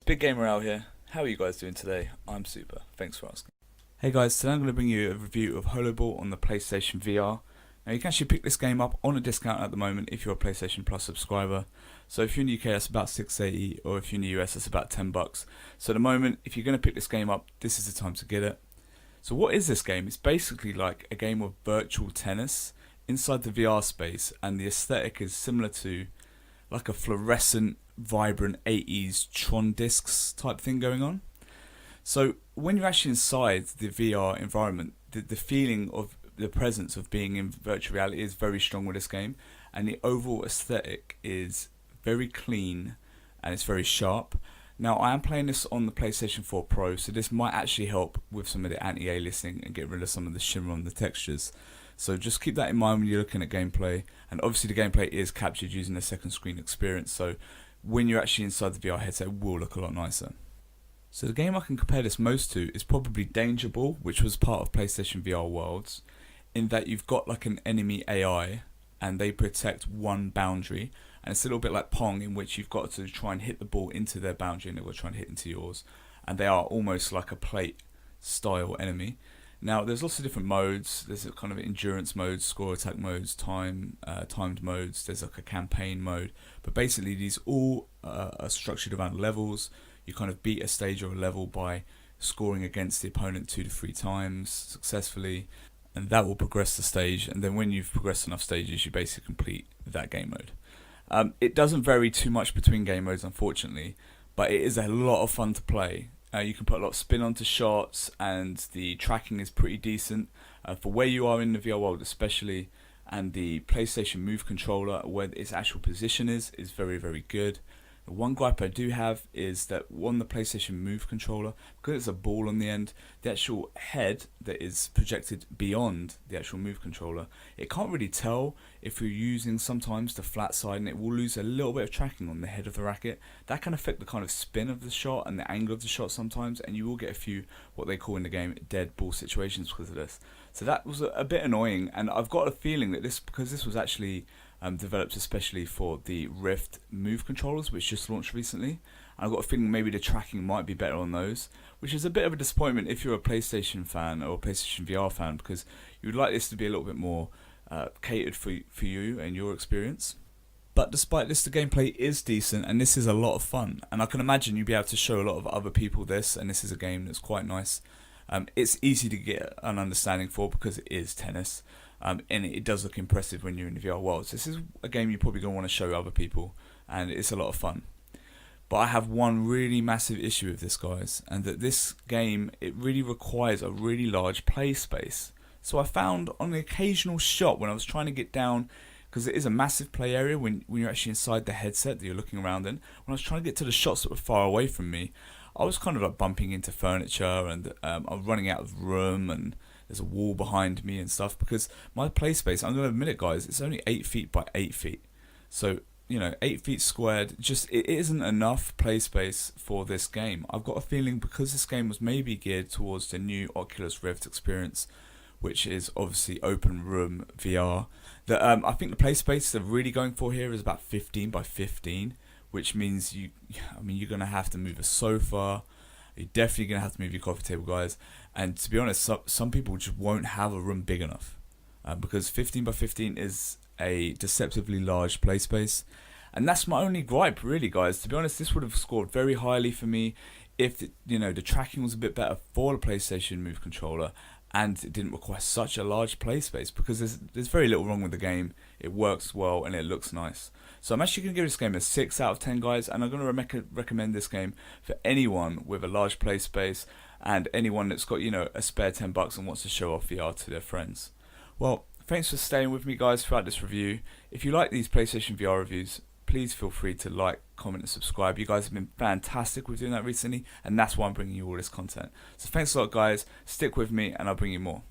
Big Gamer out here. How are you guys doing today? I'm super. Thanks for asking. Hey guys, today I'm going to bring you a review of Holoball on the PlayStation VR. Now you can actually pick this game up on a discount at the moment if you're a PlayStation Plus subscriber. So if you're in the UK that's about $6.80, or if you're in the US that's about $10. So at the moment, if you're going to pick this game up, this is the time to get it. So what is this game? It's basically like a game of virtual tennis inside the VR space, and the aesthetic is similar to like a fluorescent, vibrant 80s Tron discs type thing going on. So when you're actually inside the VR environment, the feeling of the presence of being in virtual reality is very strong with this game, and the overall aesthetic is very clean and it's very sharp. Now I am playing this on the PlayStation 4 Pro, so this might actually help with some of the anti-aliasing and get rid of some of the shimmer on the textures. So just keep that in mind when you're looking at gameplay, and obviously the gameplay is captured using a second screen experience, so when you're actually inside the VR headset it will look a lot nicer. So the game I can compare this most to is probably Danger Ball, which was part of PlayStation VR Worlds, in that you've got like an enemy AI and they protect one boundary, and it's a little bit like Pong, in which you've got to try and hit the ball into their boundary and they will try and hit into yours, and they are almost like a plate style enemy. Now there's lots of different modes. There's a kind of endurance modes, score attack modes, timed modes, there's like a campaign mode, but basically these all are structured around levels. You kind of beat a stage or a level by scoring against the opponent 2 to 3 times successfully, and that will progress the stage, and then when you've progressed enough stages you basically complete that game mode. It doesn't vary too much between game modes unfortunately, but it is a lot of fun to play. You can put a lot of spin onto shots, and the tracking is pretty decent for where you are in the VR world especially, and the PlayStation Move controller, where its actual position is very, very good. The one gripe I do have is that on the PlayStation Move controller, because it's a ball on the end, the actual head that is projected beyond the actual Move controller, it can't really tell if you're using sometimes the flat side, and it will lose a little bit of tracking on the head of the racket. That can affect the kind of spin of the shot and the angle of the shot sometimes, and you will get a few what they call in the game dead ball situations because of this. So that was a bit annoying, and I've got a feeling that because this was actually developed especially for the Rift Move controllers, which just launched recently, I've got a feeling maybe the tracking might be better on those, which is a bit of a disappointment if you're a PlayStation fan or a PlayStation VR fan, because you would like this to be a little bit more catered for you and your experience. But despite this, the gameplay is decent, and this is a lot of fun, and I can imagine you'll be able to show a lot of other people this, and this is a game that's quite nice. It's easy to get an understanding for because it is tennis, and it does look impressive when you're in the VR world. So this is a game you're probably going to want to show other people, and it's a lot of fun. But I have one really massive issue with this, guys, and that this game, it really requires a really large play space. So I found on the occasional shot when I was trying to get down, because it is a massive play area when you're actually inside the headset that you're looking around in, when I was trying to get to the shots that were far away from me, I was kind of like bumping into furniture, and I was running out of room, and there's a wall behind me and stuff, because my play space, I'm going to admit it guys, it's only 8 feet by 8 feet. So, 8 feet squared, just it isn't enough play space for this game. I've got a feeling because this game was maybe geared towards the new Oculus Rift experience, which is obviously open room VR, that I think the play space they're really going for here is about 15 by 15, which means you're going to have to move a sofa. You're definitely going to have to move your coffee table, guys. And to be honest, some people just won't have a room big enough, because 15 by 15 is a deceptively large play space. And that's my only gripe, really, guys. To be honest, this would have scored very highly for me if the tracking was a bit better for the PlayStation Move controller, and it didn't require such a large play space, because there's very little wrong with the game. It works well and it looks nice. So I'm actually going to give this game a 6 out of 10, guys, and I'm going to recommend this game for anyone with a large play space and anyone that's got a spare $10 and wants to show off VR to their friends. Well, thanks for staying with me, guys, throughout this review. If you like these PlayStation VR reviews, please feel free to like, comment and subscribe. You guys have been fantastic with doing that recently, and that's why I'm bringing you all this content. So thanks a lot, guys. Stick with me and I'll bring you more.